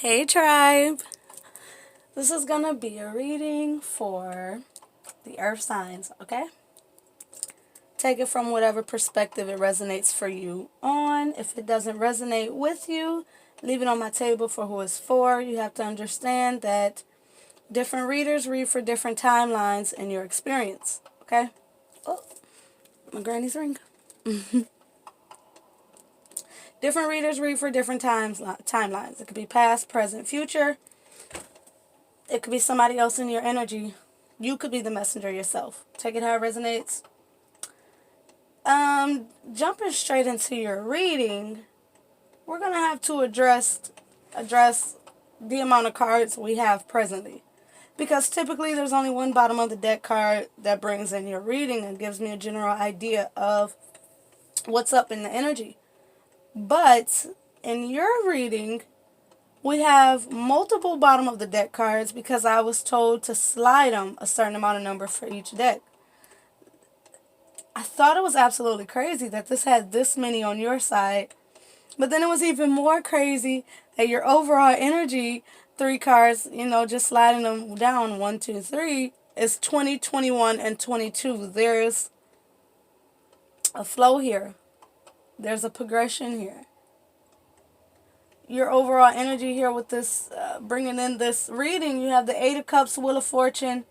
Hey tribe! This is gonna be a reading for the earth signs, okay? Take it from whatever perspective it resonates for you on. If it doesn't resonate with you, leave it on my table for who it's for. You have to understand that different readers read for different timelines in your experience, okay? Oh, my granny's ring. Different readers read for different timelines. It could be past, present, future. It could be somebody else in your energy. You could be the messenger yourself. Take it how it resonates. Jumping straight into your reading, we're gonna have to address the amount of cards we have presently. Because typically there's only one bottom of the deck card that brings in your reading and gives me a general idea of what's up in the energy. But in your reading, we have multiple bottom of the deck cards because I was told to slide them a certain amount of number for each deck. I thought it was absolutely crazy that this had this many on your side. But then it was even more crazy that your overall energy, 3 cards, just sliding them down, 1, 2, 3, is 20, 21, and 22. There's a flow here. There's a progression here. Your overall energy here with this, bringing in this reading, you have the 8 of Cups, Wheel of Fortune,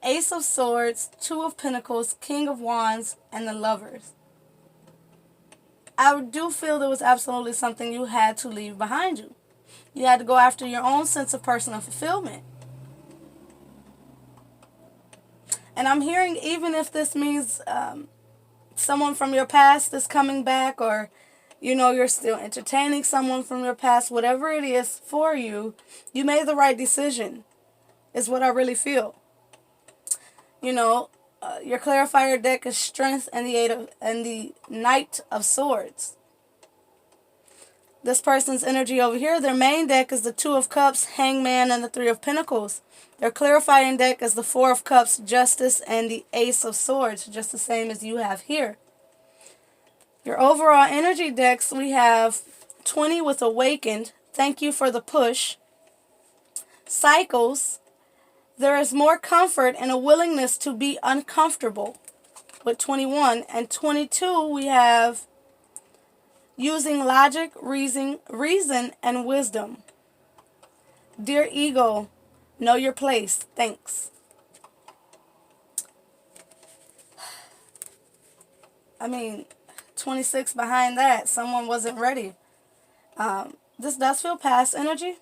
Ace of Swords, 2 of Pentacles, King of Wands, and the Lovers. I do feel there was absolutely something you had to leave behind you. You had to go after your own sense of personal fulfillment. And I'm hearing, even if this means someone from your past is coming back, or you're still entertaining someone from your past, whatever it is for you, you made the right decision, is what I really feel. Your clarifier deck is Strength and the Knight of Swords. This person's energy over here, their main deck is the 2 of Cups, Hangman, and the 3 of Pentacles. Their clarifying deck is the 4 of Cups, Justice, and the Ace of Swords, just the same as you have here. Your overall energy decks, we have 20 with Awakened, Thank You for the Push, Cycles, There is More Comfort and a Willingness to be Uncomfortable with 21, and 22 we have Using Logic, Reason, and Wisdom. Dear Ego, know your place. Thanks. I mean, 26 behind that, someone wasn't ready. This does feel past energy,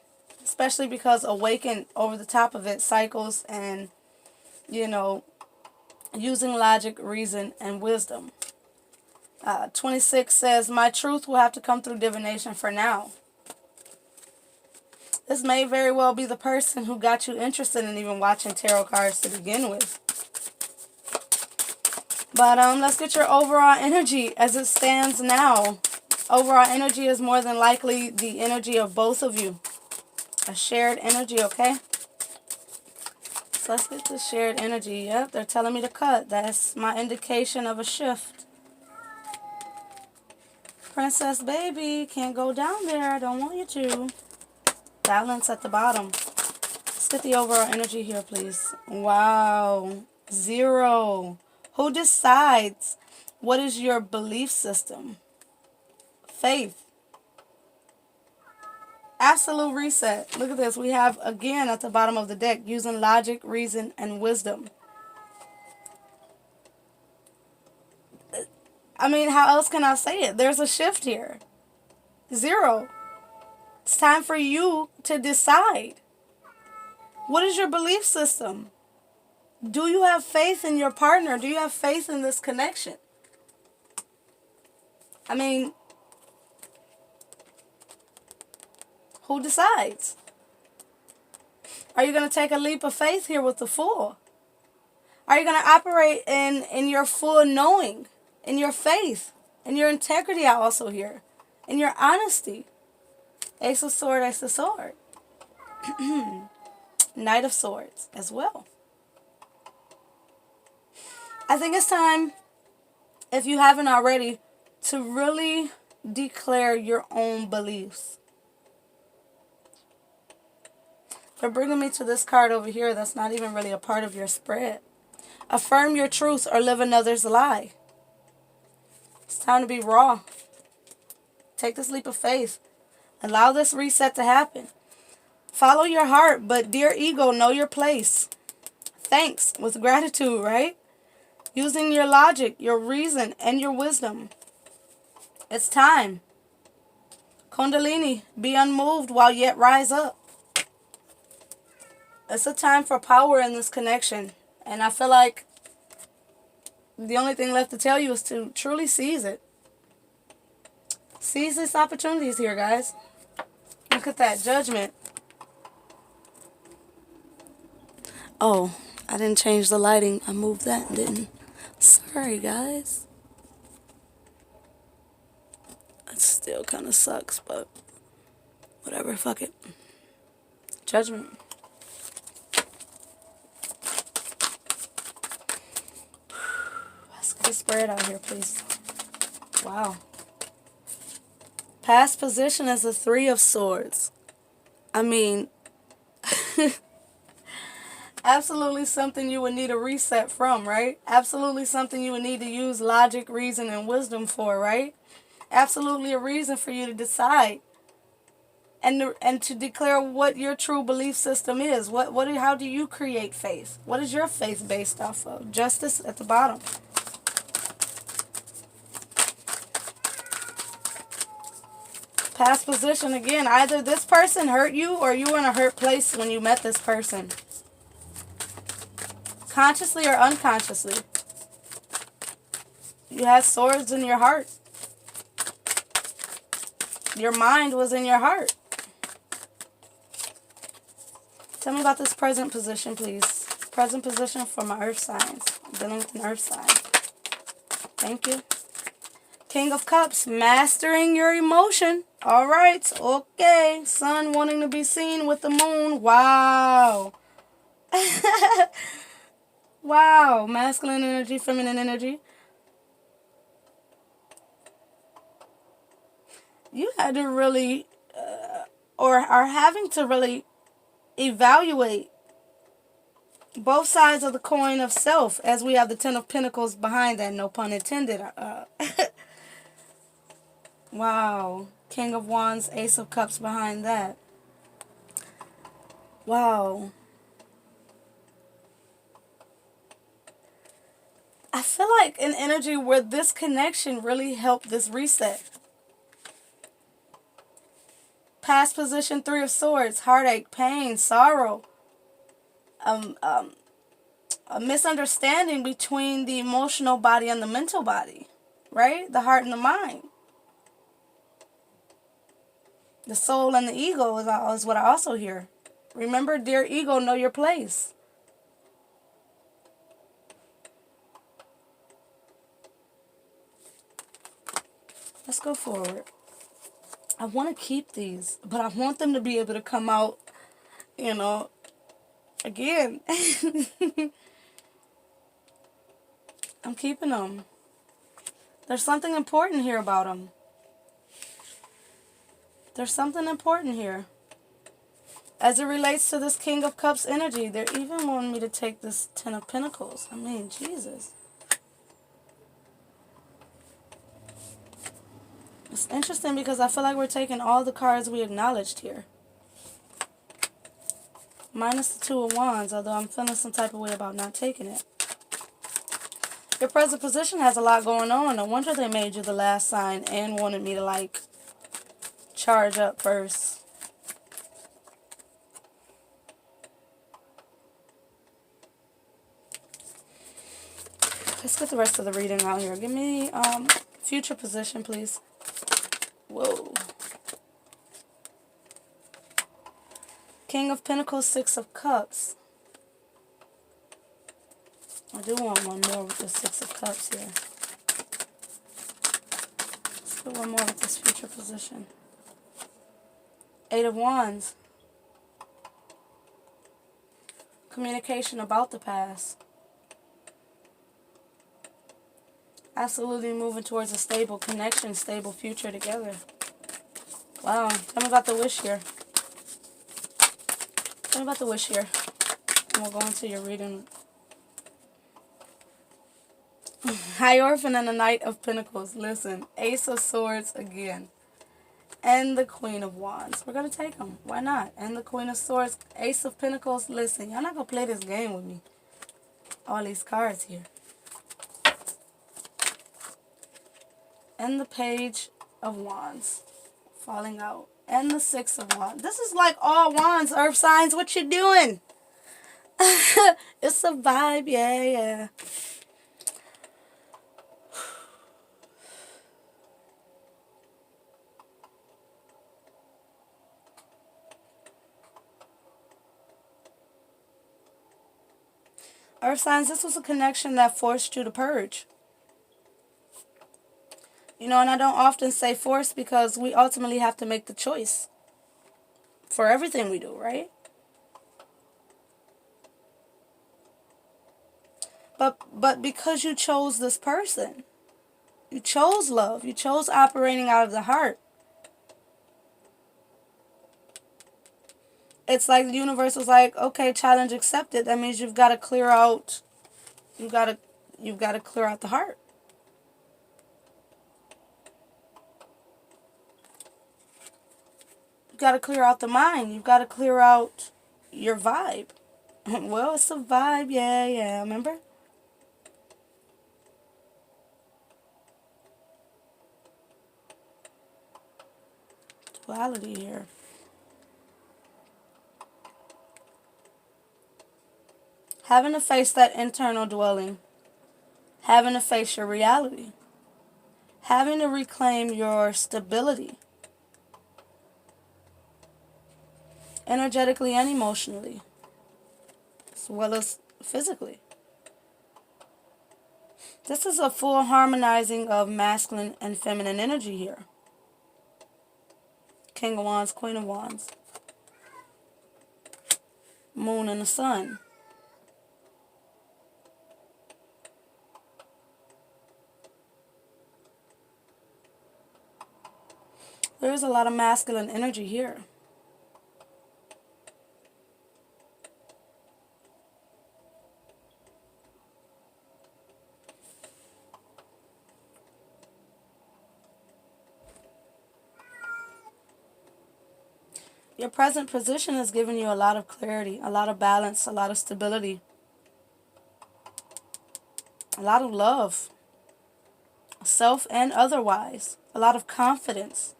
especially because Awaken over the top of it, Cycles, and, using logic, reason, and wisdom. 26 says, my truth will have to come through divination for now. This may very well be the person who got you interested in even watching tarot cards to begin with. But let's get your overall energy as it stands now. Overall energy is more than likely the energy of both of you. A shared energy, okay? So let's get the shared energy. Yep, they're telling me to cut. That's my indication of a shift. Princess baby, can't go down there. I don't want you to. Balance at the bottom. Let's get the overall energy here, please. Wow. 0. Who decides what is your belief system? Faith. Absolute reset. Look at this. We have, again, at the bottom of the deck, using logic, reason, and wisdom. I mean, how else can I say it? There's a shift here. 0. It's time for you to decide. What is your belief system? Do you have faith in your partner? Do you have faith in this connection? I mean, who decides? Are you going to take a leap of faith here with the Fool? Are you going to operate in your full knowing, in your faith, in your integrity also here, in your honesty? Ace of Swords, Ace of Swords. Knight of Swords as well. I think it's time, if you haven't already, to really declare your own beliefs. They're bringing me to this card over here that's not even really a part of your spread. Affirm your truth or live another's lie. It's time to be raw. Take this leap of faith. Allow this reset to happen. Follow your heart, but dear ego, know your place. Thanks with gratitude, right? Using your logic, your reason, and your wisdom. It's time. Kundalini, be unmoved while yet rise up. It's a time for power in this connection. And I feel like the only thing left to tell you is to truly seize it. Seize this opportunities here, guys. Look at that judgment. Oh, I didn't change the lighting. I moved that, didn't. Sorry, guys. It still kind of sucks, but whatever. Fuck it. Judgment. Let's get a spread out here, please. Wow. Past position is the Three of Swords. I mean, absolutely something you would need a reset from, right? Absolutely something you would need to use logic, reason, and wisdom for, right? Absolutely a reason for you to decide and to declare what your true belief system is. How do you create faith? What is your faith based off of? Justice at the bottom. Past position again. Either this person hurt you or you were in a hurt place when you met this person. Consciously or unconsciously. You had swords in your heart. Your mind was in your heart. Tell me about this present position, please. Present position for my earth signs. I'm dealing with an earth sign. Thank you. King of Cups, mastering your emotion. All right, okay. Sun wanting to be seen with the moon. Wow. Wow. Masculine energy, feminine energy. You had to really, or are having to really evaluate both sides of the coin of self, as we have the Ten of Pentacles behind that, no pun intended. Wow. King of Wands, Ace of Cups behind that. Wow. I feel like an energy where this connection really helped this reset. Past position, Three of Swords, heartache, pain, sorrow. A misunderstanding between the emotional body and the mental body, right? The heart and the mind. The soul and the ego is what I also hear. Remember, dear ego, know your place. Let's go forward. I want to keep these, but I want them to be able to come out, again. I'm keeping them. There's something important here about them. There's something important here. As it relates to this King of Cups energy, they're even wanting me to take this Ten of Pentacles. I mean, Jesus. It's interesting because I feel like we're taking all the cards we acknowledged here. Minus the Two of Wands, although I'm feeling some type of way about not taking it. Your present position has a lot going on. No wonder they made you the last sign and wanted me to, charge up first. Let's get the rest of the reading out here. Give me future position, please. Whoa. King of Pentacles, Six of Cups. I do want one more with the Six of Cups here. Let's put one more with this future position. Eight of Wands. Communication about the past. Absolutely moving towards a stable connection, stable future together. Wow. Tell me about the wish here. What about the wish here? And we'll go into your reading. Hierophant and the Knight of Pentacles. Listen, Ace of Swords again. And the Queen of Wands. We're going to take them. Why not? And the Queen of Swords. Ace of Pentacles. Listen, y'all not going to play this game with me. All these cards here. And the Page of Wands. Falling out. And the Six of Wands. This is like all wands, earth signs. What you doing? It's a vibe. Yeah, yeah. Earth signs, this was a connection that forced you to purge. You know, and I don't often say force because we ultimately have to make the choice for everything we do, right? But because you chose this person, you chose love, you chose operating out of the heart. It's like the universe was like, okay, challenge accepted. That means you've got to clear out, you've got to clear out the heart. You've got to clear out the mind. You've got to clear out your vibe. Well, it's a vibe. Yeah, yeah. Remember? Duality here. Having to face that internal dwelling. Having to face your reality. Having to reclaim your stability. Energetically and emotionally, as well as physically. This is a full harmonizing of masculine and feminine energy here. King of Wands, Queen of Wands. Moon and the Sun. There's a lot of masculine energy here. Your present position has given you a lot of clarity, a lot of balance, a lot of stability, a lot of love, self and otherwise, a lot of confidence.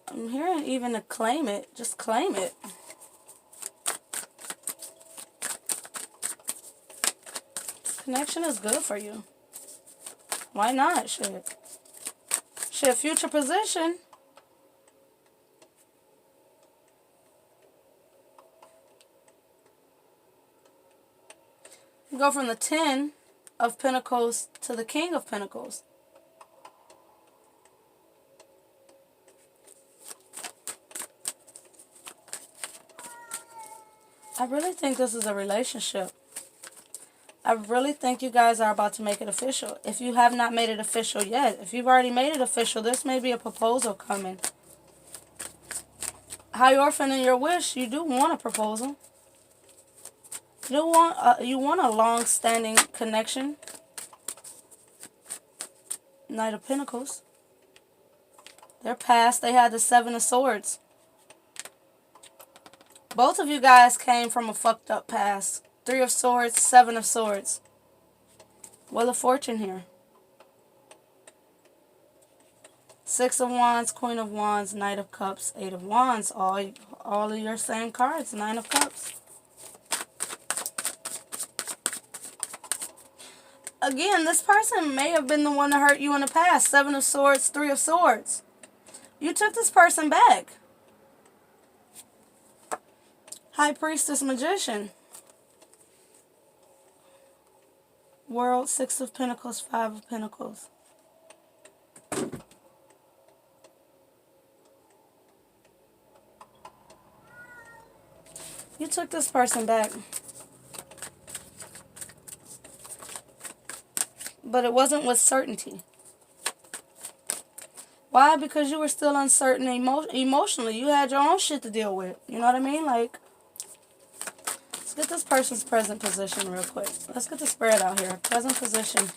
I'm hearing even to claim it. Just claim it. This connection is good for you. Why not? Shit, future position. Go from the 10 of Pentacles to the King of Pentacles. I really think this is a relationship. I really think you guys are about to make it official. If you have not made it official yet, if you've already made it official, this may be a proposal coming. Hierophant in your wish, you do want a proposal. You want a long-standing connection. Knight of Pentacles. Their past, they had the Seven of Swords. Both of you guys came from a fucked up past. 3 of Swords, 7 of Swords. Wheel of Fortune here. 6 of Wands, Queen of Wands, Knight of Cups, 8 of Wands. All of your same cards, 9 of Cups. Again, this person may have been the one that hurt you in the past. 7 of Swords, 3 of Swords. You took this person back. High Priestess, Magician. World, 6 of Pentacles, 5 of Pentacles. You took this person back. But it wasn't with certainty. Why? Because you were still uncertain emotionally. You had your own shit to deal with. You know what I mean? Like, let's get this person's present position real quick. Let's get the spread out here. Present position.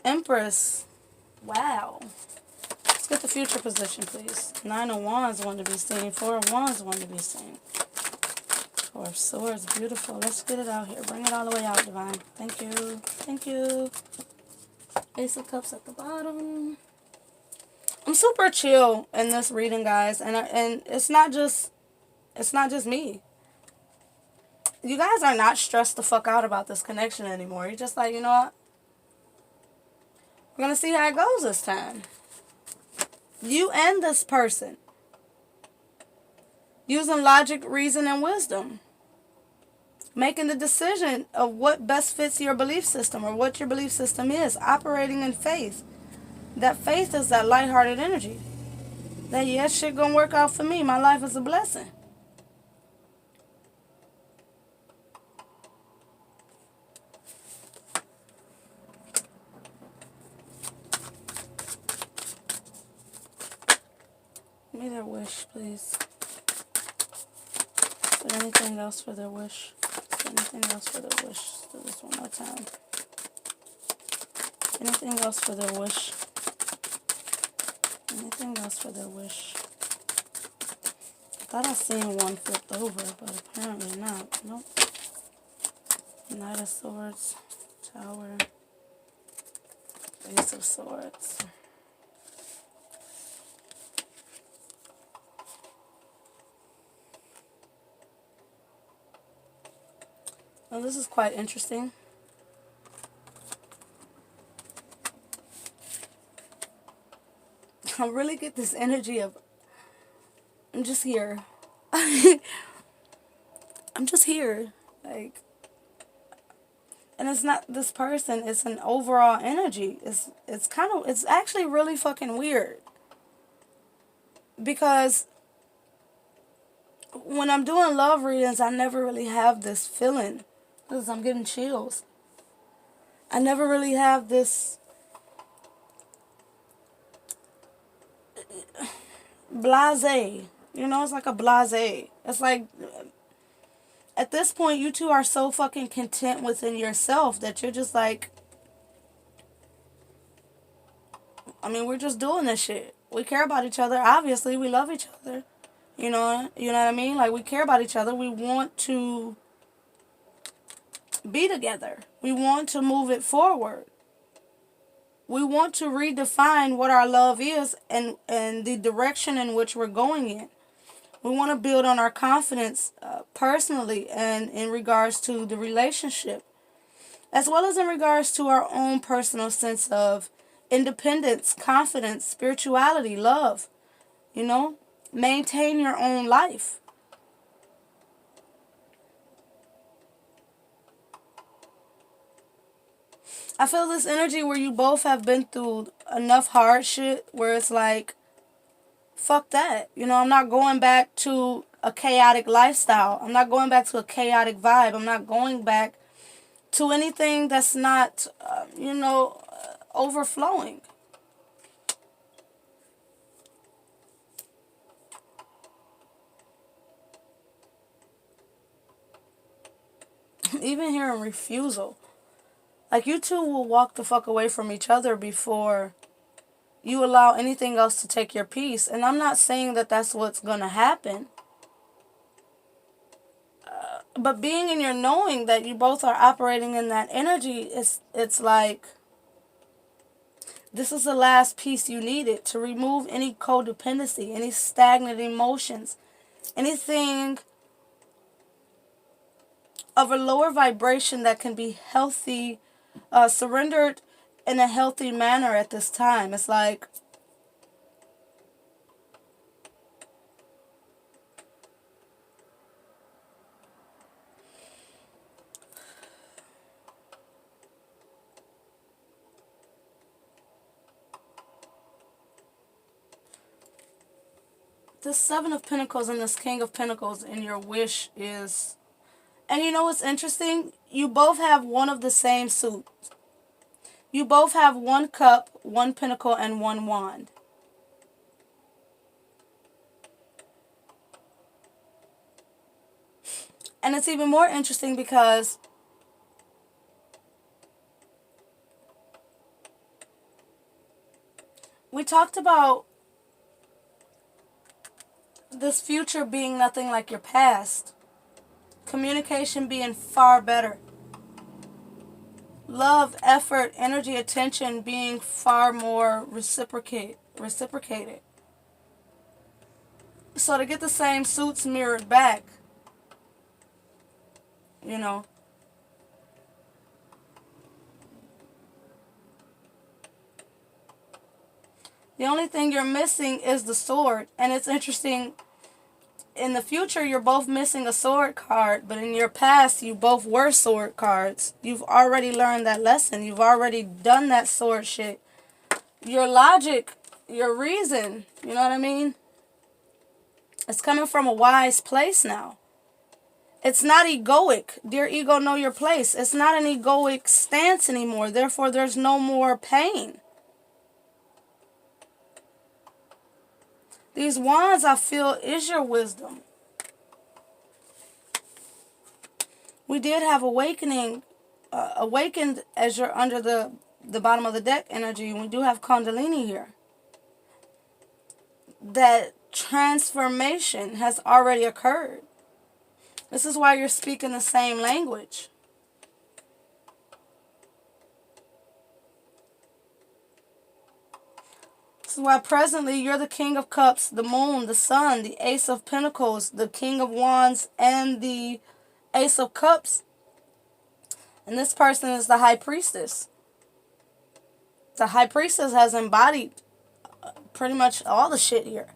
Empress. Wow. Let's get the future position, please. 9 of Wands want to be seen. 4 of Wands want to be seen. 4 of Swords. Beautiful. Let's get it out here. Bring it all the way out, Divine. Thank you. Thank you. Ace of Cups at the bottom. I'm super chill in this reading, guys. And it's not just me. You guys are not stressed the fuck out about this connection anymore. You're just like, you know what? We're going to see how it goes this time. You and this person. Using logic, reason, and wisdom. Making the decision of what best fits your belief system or what your belief system is. Operating in faith. That faith is that lighthearted energy. That, yes, shit gonna work out for me. My life is a blessing. Give me their wish, please. Is there anything else for their wish? Is there anything else for their wish? Let's do this one more time. Anything else for their wish? Anything else for their wish? I thought I seen one flipped over, but apparently not. Nope. Knight of Swords, Tower, Ace of Swords. Well, this is quite interesting. I really get this energy of, I'm just here. I'm just here. Like, and it's not this person, it's an overall energy. It's actually really fucking weird. Because when I'm doing love readings, I never really have this feeling. Because I'm getting chills. I never really have this blasé. You know, it's like a blasé. It's like, at this point, you two are so fucking content within yourself that you're just like, I mean, we're just doing this shit. We care about each other. Obviously, we love each other. You know what I mean? Like, we care about each other. We want to be together. We want to move it forward. We want to redefine what our love is and the direction in which we're going in. We want to build on our confidence personally and in regards to the relationship, as well as in regards to our own personal sense of independence, confidence, spirituality, love. You know, maintain your own life. I feel this energy where you both have been through enough hard shit where it's like, fuck that. You know, I'm not going back to a chaotic lifestyle. I'm not going back to a chaotic vibe. I'm not going back to anything that's not, overflowing. Even hearing refusal. Like, you two will walk the fuck away from each other before you allow anything else to take your peace. And I'm not saying that that's what's going to happen. But being in your knowing that you both are operating in that energy, it's like, this is the last piece you needed to remove any codependency, any stagnant emotions, anything of a lower vibration that can be healthy, surrendered in a healthy manner at this time. It's like, this Seven of Pentacles and this King of Pentacles in your wish is, and you know what's interesting? You both have one of the same suits. You both have one cup, one pentacle, and one wand. And it's even more interesting because we talked about this future being nothing like your past. Communication being far better. Love, effort, energy, attention being far more reciprocated. So to get the same suits mirrored back, you know. The only thing you're missing is the sword. And it's interesting, in the future you're both missing a sword card, but in your past you both were sword cards. You've already learned that lesson. You've already done that sword shit. Your logic, your reason, you know what I mean? It's coming from a wise place now. It's not egoic. Dear ego, know your place. It's not an egoic stance anymore. Therefore, there's no more pain. These wands, I feel, is your wisdom. We did have awakened as you're under the bottom of the deck energy. We do have Kundalini here. That transformation has already occurred. This is why you're speaking the same language. This is why presently you're the King of Cups, the Moon, the Sun, the Ace of Pentacles, the King of Wands, and the Ace of Cups. And this person is the High Priestess. The High Priestess has embodied pretty much all the shit here.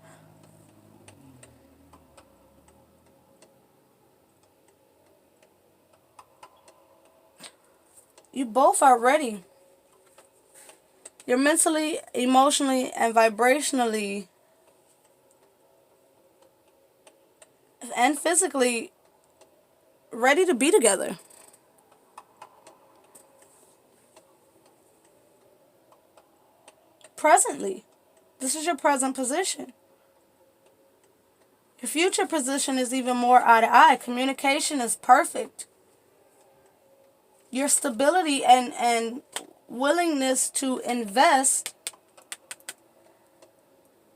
You both are ready. You're mentally, emotionally, and vibrationally and physically ready to be together. Presently. This is your present position. Your future position is even more eye to eye. Communication is perfect. Your stability and willingness to invest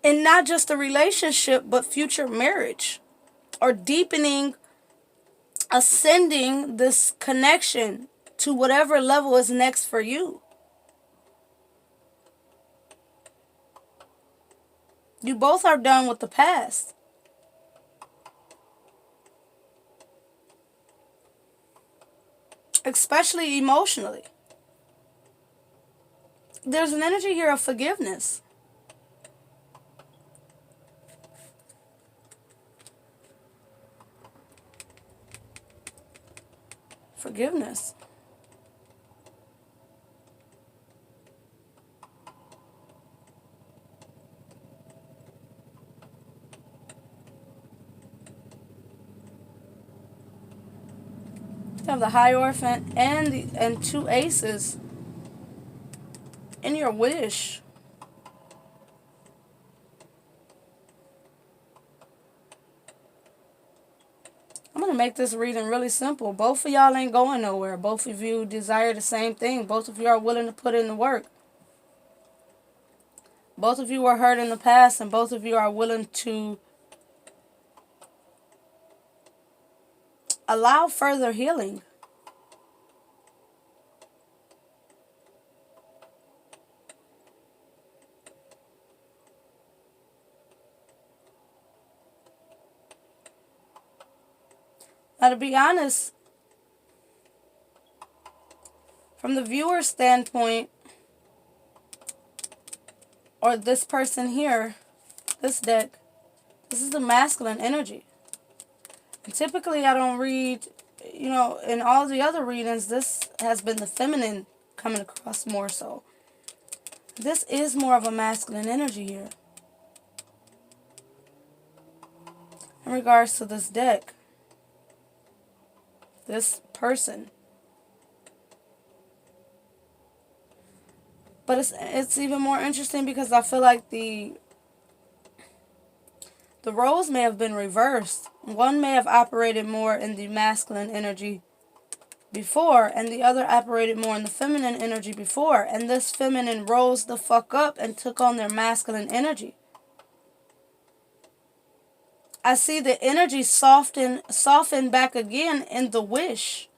in not just a relationship, but future marriage, or deepening, ascending this connection to whatever level is next for you. You both are done with the past. Especially emotionally. There's an energy here of forgiveness. Forgiveness. You have the Hierophant and two aces in your wish. I'm going to make this reading really simple. Both of y'all ain't going nowhere. Both of you desire the same thing. Both of you are willing to put in the work. Both of you were hurt in the past, and both of you are willing to allow further healing. Now, to be honest, from the viewer's standpoint, or this person here, this deck, this is the masculine energy. And typically I don't read, in all the other readings, this has been the feminine coming across more so. This is more of a masculine energy here. In regards to this deck, this person. But it's even more interesting because I feel like the roles may have been reversed. One may have operated more in the masculine energy before, and the other operated more in the feminine energy before. And this feminine rose the fuck up and took on their masculine energy. I see the energy soften back again in the wish.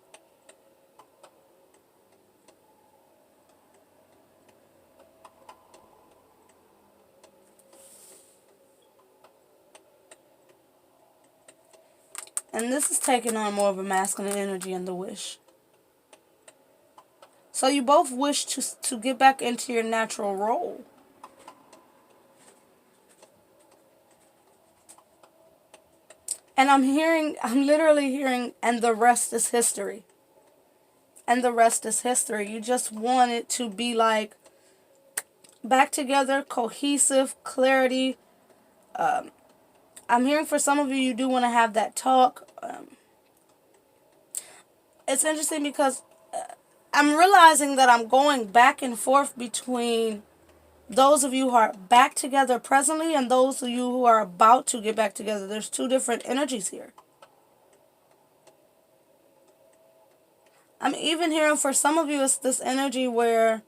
And this is taking on more of a masculine energy in the wish. So you both wish to get back into your natural role. And I'm literally hearing, and the rest is history. And the rest is history. You just want it to be like back together, cohesive, clarity. I'm hearing for some of you, you do want to have that talk. It's interesting because I'm realizing that I'm going back and forth between those of you who are back together presently and those of you who are about to get back together. There's two different energies here. I'm even hearing for some of you, it's this energy where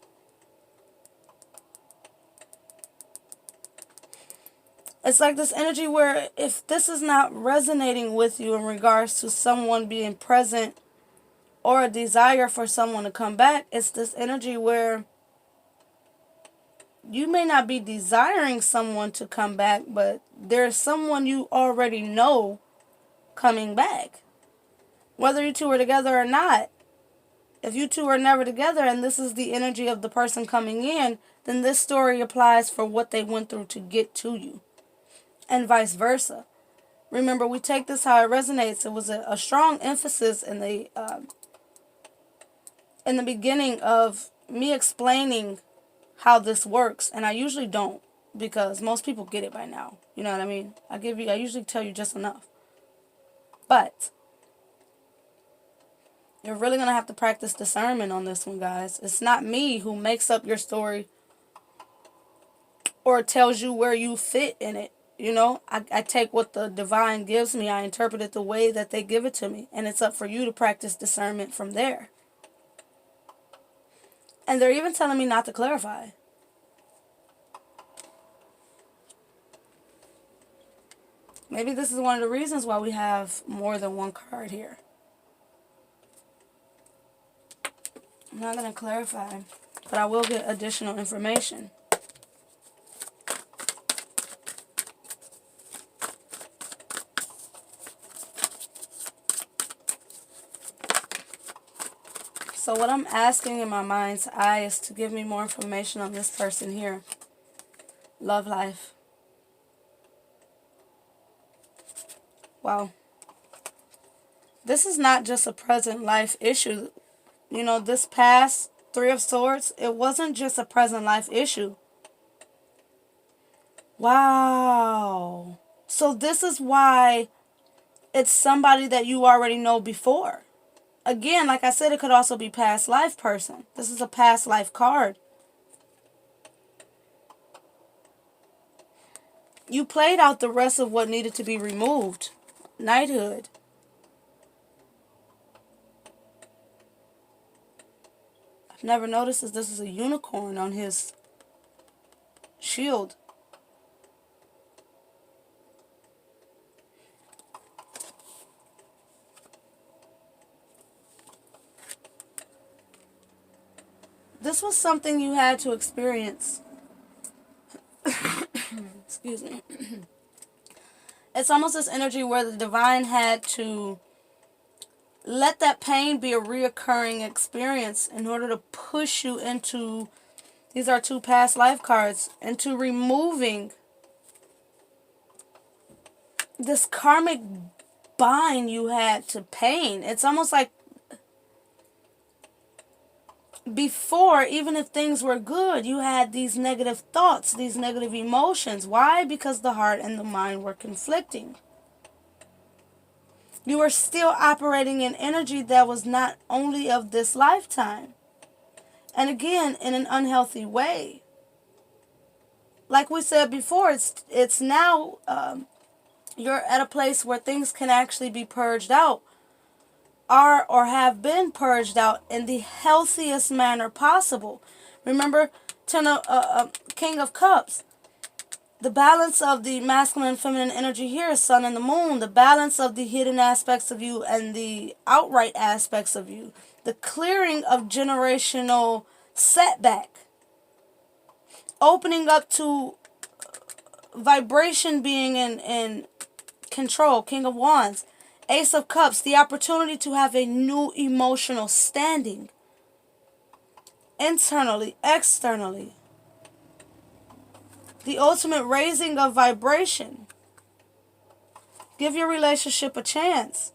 it's like this energy where if this is not resonating with you in regards to someone being present or a desire for someone to come back, it's this energy where you may not be desiring someone to come back, but there's someone you already know coming back. Whether you two are together or not, if you two are never together and this is the energy of the person coming in, then this story applies for what they went through to get to you. And vice versa. Remember, we take this how it resonates. It was a strong emphasis in the beginning of me explaining how this works, and I usually don't because most people get it by now. You know what I mean? I usually tell you just enough. But you're really going to have to practice discernment on this one, guys. It's not me who makes up your story or tells you where you fit in it. You know, I take what the divine gives me. I interpret it the way that they give it to me. And it's up for you to practice discernment from there. And they're even telling me not to clarify. Maybe this is one of the reasons why we have more than one card here. I'm not going to clarify, but I will get additional information. So what I'm asking in my mind's eye is to give me more information on this person here. Love life. Wow. This is not just a present life issue. You know, this past Three of Swords, it wasn't just a present life issue. Wow. So this is why it's somebody that you already know before. Again, like I said, it could also be past life person. This is a past life card. You played out the rest of what needed to be removed. Knighthood. I've never noticed that this is a unicorn on his shield. This was something you had to experience. Excuse me. It's almost this energy where the divine had to let that pain be a reoccurring experience in order to push you into, these are two past life cards, into removing this karmic bind you had to pain. It's almost like before, even if things were good, you had these negative thoughts, these negative emotions. Why? Because the heart and the mind were conflicting. You were still operating in energy that was not only of this lifetime. And again, in an unhealthy way. Like we said before, it's now you're at a place where things can actually be purged out, are or have been purged out in the healthiest manner possible. Remember, King of Cups. The balance of the masculine and feminine energy here is sun and the moon. The balance of the hidden aspects of you and the outright aspects of you. The clearing of generational setback. Opening up to vibration being in control. King of Wands. Ace of Cups. The opportunity to have a new emotional standing. Internally, externally. The ultimate raising of vibration. Give your relationship a chance.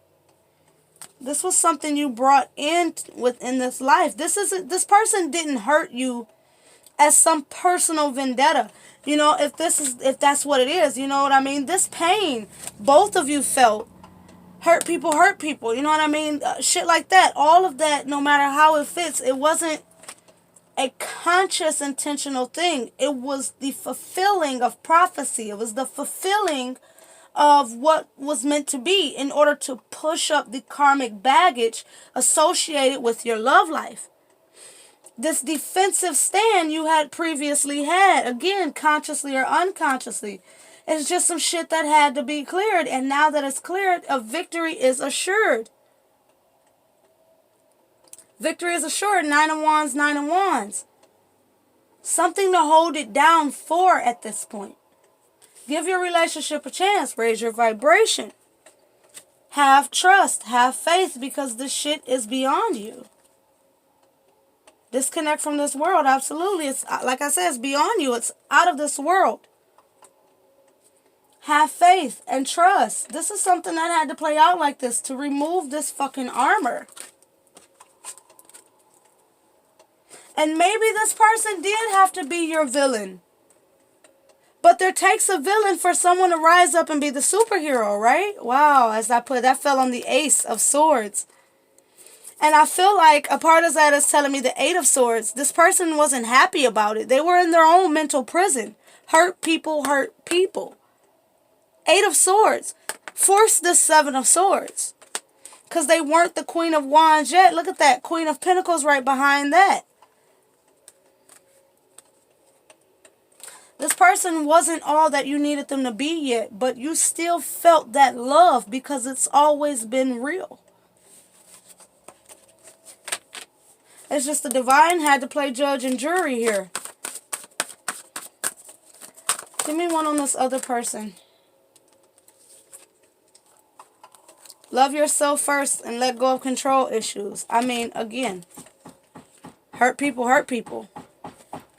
This was something you brought in within this life. This person didn't hurt you as some personal vendetta. You know, if that's what it is, you know what I mean? This pain both of you felt. Hurt people, you know what I mean? Shit like that. All of that, no matter how it fits, it wasn't a conscious, intentional thing. It was the fulfilling of prophecy. It was the fulfilling of what was meant to be in order to push up the karmic baggage associated with your love life. This defensive stand you had previously had, again, consciously or unconsciously, it's just some shit that had to be cleared. And now that it's cleared, a victory is assured. Victory is assured. 9 of Wands, 9 of Wands. Something to hold it down for at this point. Give your relationship a chance. Raise your vibration. Have trust. Have faith, because this shit is beyond you. Disconnect from this world. Absolutely. It's like I said, it's beyond you. It's out of this world. Have faith and trust. This is something that had to play out like this to remove this fucking armor. And maybe this person did have to be your villain. But there takes a villain for someone to rise up and be the superhero, right? Wow, as I put, that fell on the Ace of Swords. And I feel like a part of that is telling me the 8 of Swords. This person wasn't happy about it. They were in their own mental prison. Hurt people hurt people. 8 of Swords. Force the 7 of Swords. Because they weren't the Queen of Wands yet. Look at that. Queen of Pentacles right behind that. This person wasn't all that you needed them to be yet, but you still felt that love because it's always been real. It's just the divine had to play judge and jury here. Give me one on this other person. Love yourself first and let go of control issues. I mean, again, hurt people hurt people.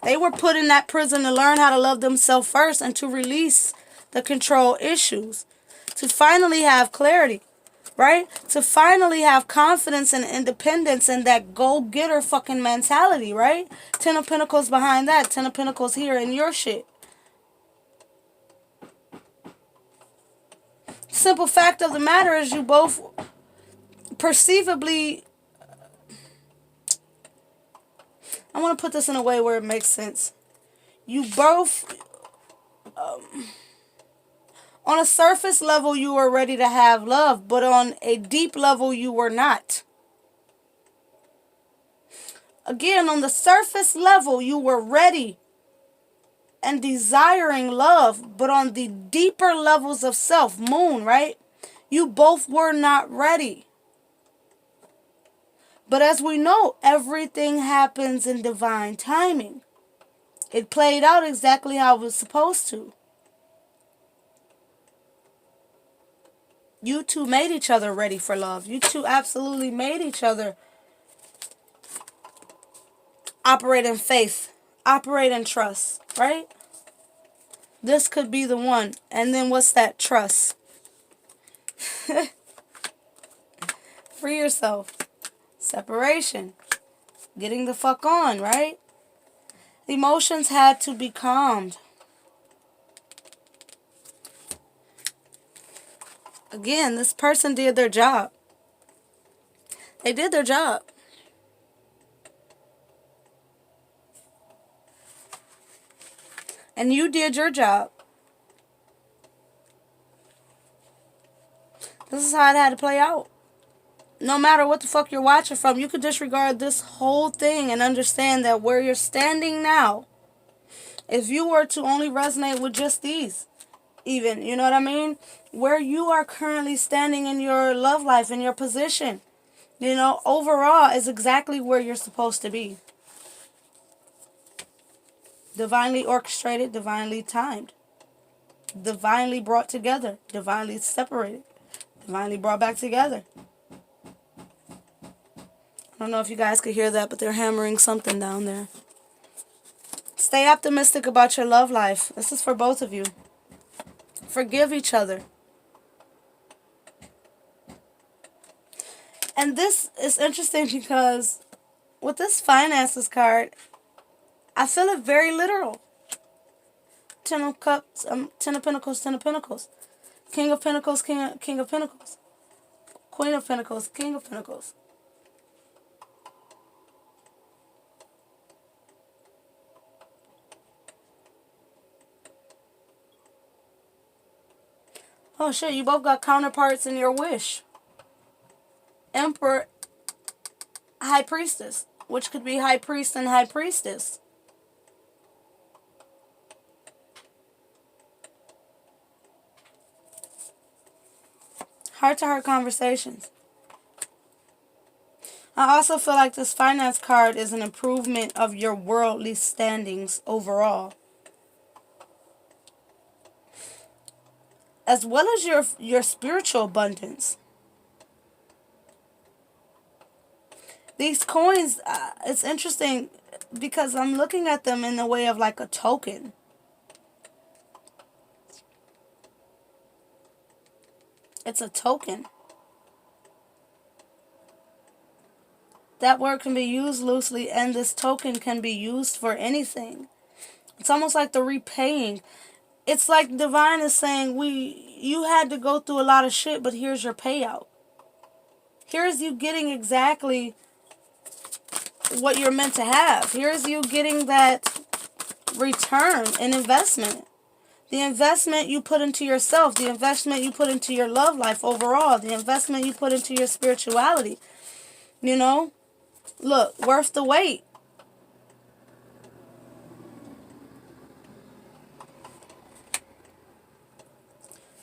They were put in that prison to learn how to love themselves first and to release the control issues. To finally have clarity, right? To finally have confidence and independence and that go-getter fucking mentality, right? 10 of Pentacles behind that. 10 of Pentacles here in your shit. Simple fact of the matter is you both perceivably... I want to put this in a way where it makes sense. You both, on a surface level, you were ready to have love, but on a deep level, you were not. Again, on the surface level, you were ready and desiring love, but on the deeper levels of self, moon, right? You both were not ready. But as we know, everything happens in divine timing. It played out exactly how it was supposed to. You two made each other ready for love. You two absolutely made each other operate in faith, operate in trust, right? This could be the one. And then what's that? Trust. Free yourself. Separation. Getting the fuck on, right? The emotions had to be calmed. Again, this person did their job. They did their job. And you did your job. This is how it had to play out. No matter what the fuck you're watching from, you could disregard this whole thing and understand that where you're standing now, if you were to only resonate with just these, even, you know what I mean? Where you are currently standing in your love life, in your position, you know, overall is exactly where you're supposed to be. Divinely orchestrated, divinely timed, divinely brought together, divinely separated, divinely brought back together. I don't know if you guys could hear that, but they're hammering something down there. Stay optimistic about your love life. This is for both of you. Forgive each other. And this is interesting because with this finances card, I feel it very literal. Ten of Cups, Ten of Pentacles, Ten of Pentacles. King of Pentacles, King of Pentacles. Queen of Pentacles, King of Pentacles. Oh shit, you both got counterparts in your wish. Emperor, High Priestess, which could be High Priest and High Priestess. Heart-to-heart conversations. I also feel like this finance card is an improvement of your worldly standings overall, as well as your spiritual abundance. These coins, it's interesting because I'm looking at them in the way of like a token. It's a token. That word can be used loosely, and this token can be used for anything. It's almost like the repaying. It's like divine is saying, you had to go through a lot of shit, but here's your payout. Here's you getting exactly what you're meant to have. Here's you getting that return and investment. The investment you put into yourself, the investment you put into your love life overall, the investment you put into your spirituality. You know, look, worth the wait.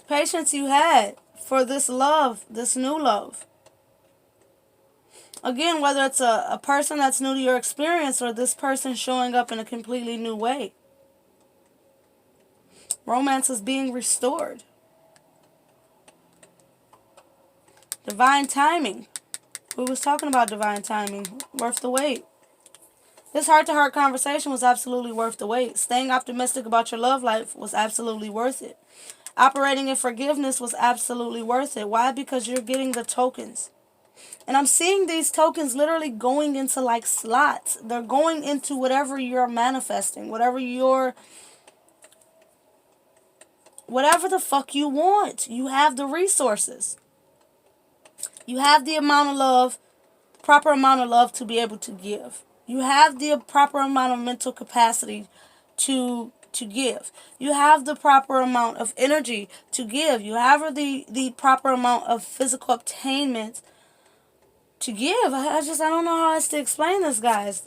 Patience you had for this love, this new love. Again, whether it's a person that's new to your experience or this person showing up in a completely new way. Romance is being restored. Divine timing. We was talking about divine timing. Worth the wait. This heart-to-heart conversation was absolutely worth the wait. Staying optimistic about your love life was absolutely worth it. Operating in forgiveness was absolutely worth it. Why? Because you're getting the tokens. And I'm seeing these tokens literally going into like slots. They're going into whatever you're manifesting. Whatever the fuck you want. You have the resources. You have the amount of love, proper amount of love to be able to give. You have the proper amount of mental capacity to give. You have the proper amount of energy to give. You have the proper amount of physical attainment to give. I don't know how else to explain this, guys,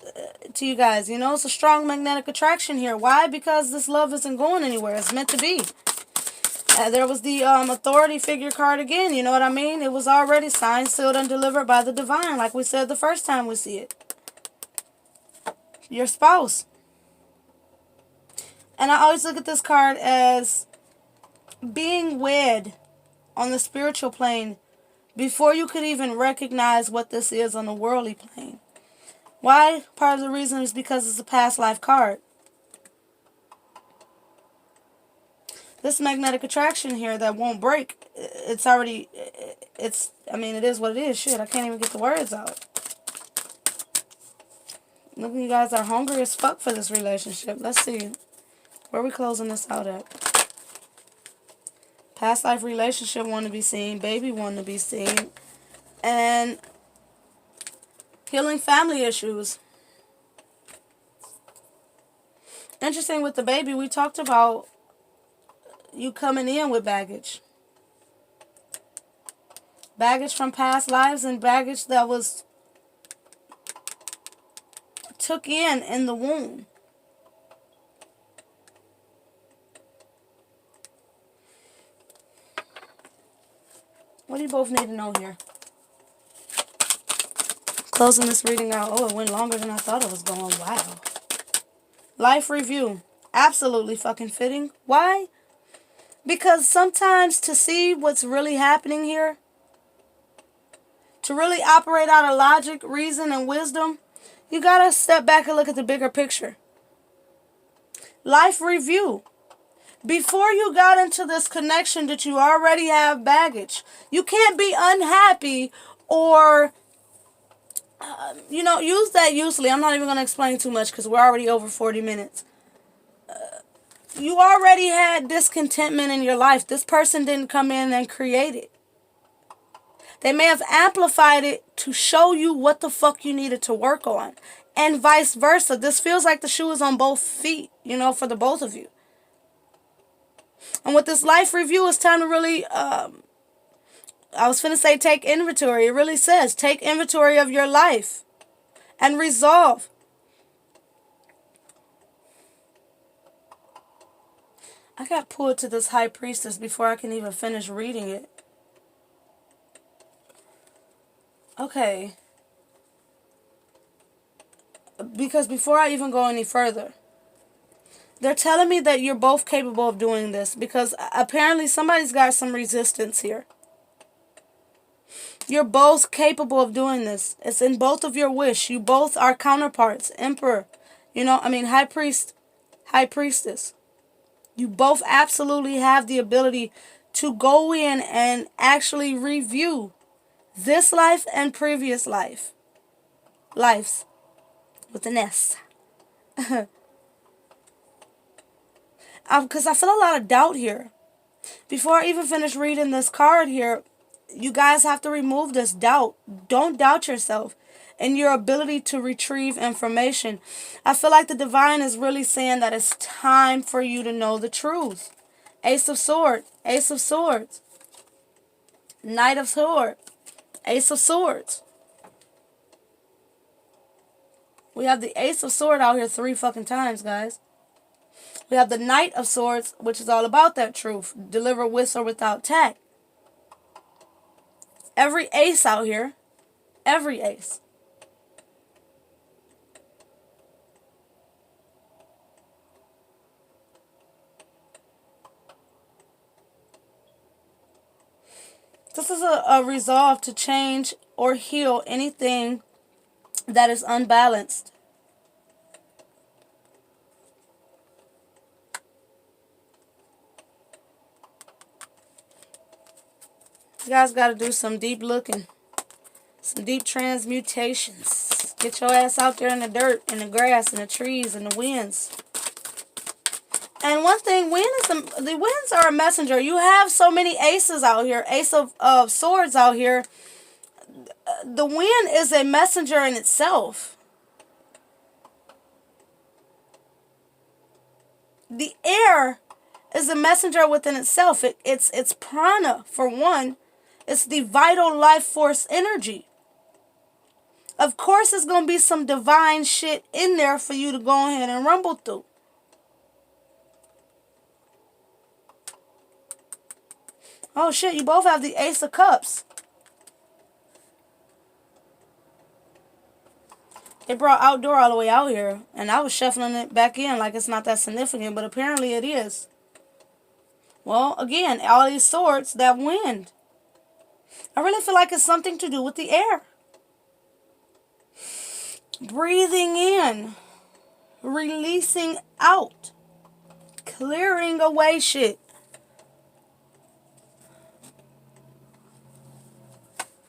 to you guys. You know, it's a strong magnetic attraction here. Why? Because this love isn't going anywhere. It's meant to be. There was the authority figure card again. You know what I mean? It was already signed, sealed, and delivered by the divine, like we said the first time we see it. Your spouse. And I always look at this card as being wed on the spiritual plane before you could even recognize what this is on the worldly plane. Why? Part of the reason is because it's a past life card. This magnetic attraction here that won't break, it is what it is. Shit, I can't even get the words out. Look, you guys are hungry as fuck for this relationship. Let's see. Where are we closing this out at? Past life relationship want to be seen. Baby want to be seen. And healing family issues. Interesting with the baby, we talked about you coming in with baggage. Baggage from past lives and baggage that was took in the womb. What do you both need to know here? Closing this reading out. Oh, it went longer than I thought it was going. Wow. Life review. Absolutely fucking fitting. Why? Because sometimes to see what's really happening here, to really operate out of logic, reason, and wisdom, you gotta step back and look at the bigger picture. Life review. Before you got into this connection that you already have baggage, you can't be unhappy or, use that usually. I'm not even going to explain too much because we're already over 40 minutes. You already had discontentment in your life. This person didn't come in and create it. They may have amplified it to show you what the fuck you needed to work on. And vice versa. This feels like the shoe is on both feet, for the both of you. And with this life review, it's time to really, I was finna say take inventory. It really says take inventory of your life and resolve. I got pulled to this high priestess before I can even finish reading it. Okay. Because before I even go any further, they're telling me that you're both capable of doing this because apparently somebody's got some resistance here. You're both capable of doing this. It's in both of your wish. You both are counterparts. Emperor. High priest. High priestess. You both absolutely have the ability to go in and actually review this life and previous life. Lives. With an S. Because I feel a lot of doubt here. Before I even finish reading this card here, you guys have to remove this doubt. Don't doubt yourself and your ability to retrieve information. I feel like the divine is really saying that it's time for you to know the truth. Ace of Swords. Ace of Swords. Knight of Swords. Ace of Swords. We have the Ace of Swords out here 3 fucking times, guys. We have the Knight of Swords, which is all about that truth. Deliver with or without tact. Every ace out here. Every ace. This is a resolve to change or heal anything that is unbalanced. You guys got to do some deep looking. Some deep transmutations. Get your ass out there in the dirt, in the grass, in the trees, in the winds. And one thing, the winds are a messenger. You have so many aces out here. Ace of Swords out here. The wind is a messenger in itself. The air is a messenger within itself. It's prana, for one. It's the vital life force energy. Of course, there's going to be some divine shit in there for you to go ahead and rumble through. Oh, shit, you both have the Ace of Cups. It brought outdoor all the way out here. And I was shuffling it back in like it's not that significant. But apparently it is. Well, again, all these swords, that wind. I really feel like it's something to do with the air. Breathing in. Releasing out. Clearing away shit.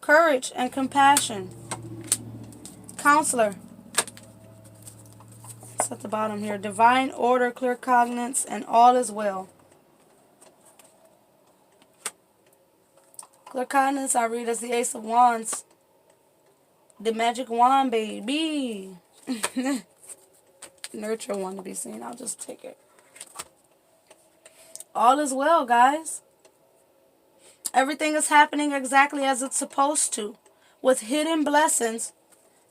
Courage and compassion. Counselor. It's at the bottom here. Divine order, clear cognizance, and all is well. Clear cognizance I read as the Ace of Wands. The magic wand, baby. nurture one to be seen. I'll just take it. All is well, guys. Everything is happening exactly as it's supposed to. With hidden blessings,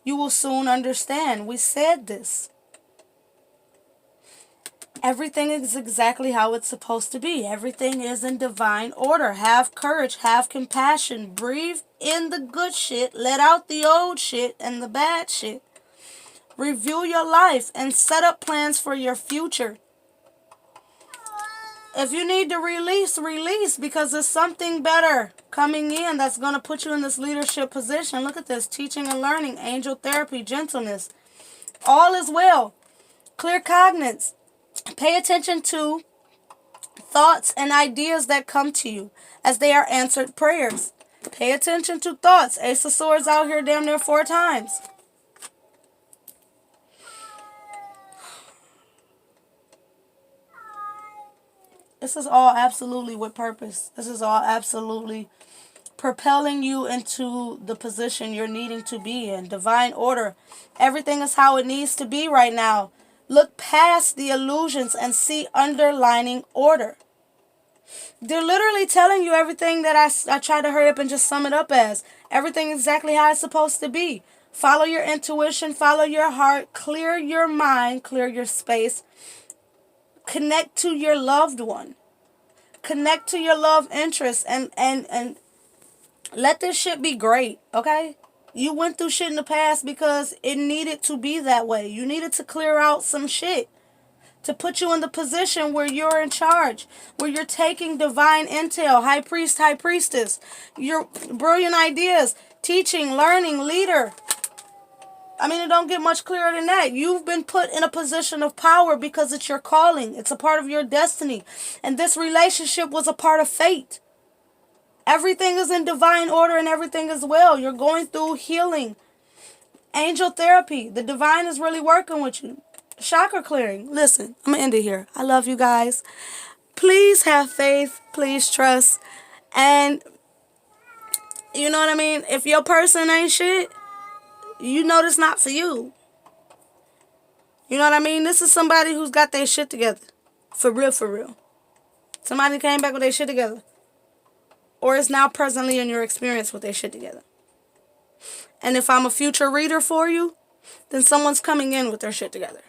you will soon understand. We said this. Everything is exactly how it's supposed to be. Everything is in divine order. Have courage. Have compassion. Breathe in the good shit. Let out the old shit and the bad shit. Review your life and set up plans for your future. If you need to release, release, because there's something better coming in that's going to put you in this leadership position. Look at this. Teaching and learning, angel therapy, gentleness. All is well. Clear cognizance. Pay attention to thoughts and ideas that come to you as they are answered prayers. Pay attention to thoughts. Ace of Swords out here damn near 4 times. This is all absolutely with purpose. This is all absolutely propelling you into the position you're needing to be in. Divine order. Everything is how it needs to be right now. Look past the illusions and see underlining order. They're literally telling you everything that I try to hurry up and just sum it up as. Everything exactly how it's supposed to be. Follow your intuition. Follow your heart. Clear your mind. Clear your space. Connect to your loved one. Connect to your love interest and let this shit be great, okay? You went through shit in the past because it needed to be that way. You needed to clear out some shit to put you in the position where you're in charge, where you're taking divine intel, high priest, high priestess, your brilliant ideas, teaching, learning, leader. I mean, it don't get much clearer than that. You've been put in a position of power because it's your calling. It's a part of your destiny. And this relationship was a part of fate. Everything is in divine order and everything is well. You're going through healing. Angel therapy. The divine is really working with you. Chakra clearing. Listen, I'm going to end it here. I love you guys. Please have faith. Please trust. And you know what I mean? If your person ain't shit, you know this not for you. You know what I mean? This is somebody who's got their shit together. For real, for real. Somebody came back with their shit together. Or is now presently in your experience with their shit together. And if I'm a future reader for you, then someone's coming in with their shit together.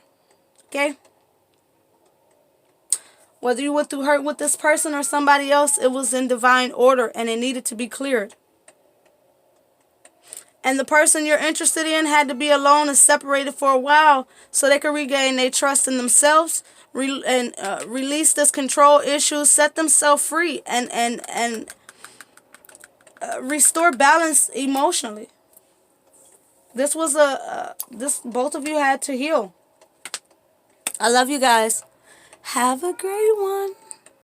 Okay? Whether you went through hurt with this person or somebody else, it was in divine order and it needed to be cleared. And the person you're interested in had to be alone and separated for a while so they could regain their trust in themselves and release this control issue, set themselves free, and restore balance emotionally. This was both of you had to heal. I love you guys. Have a great one.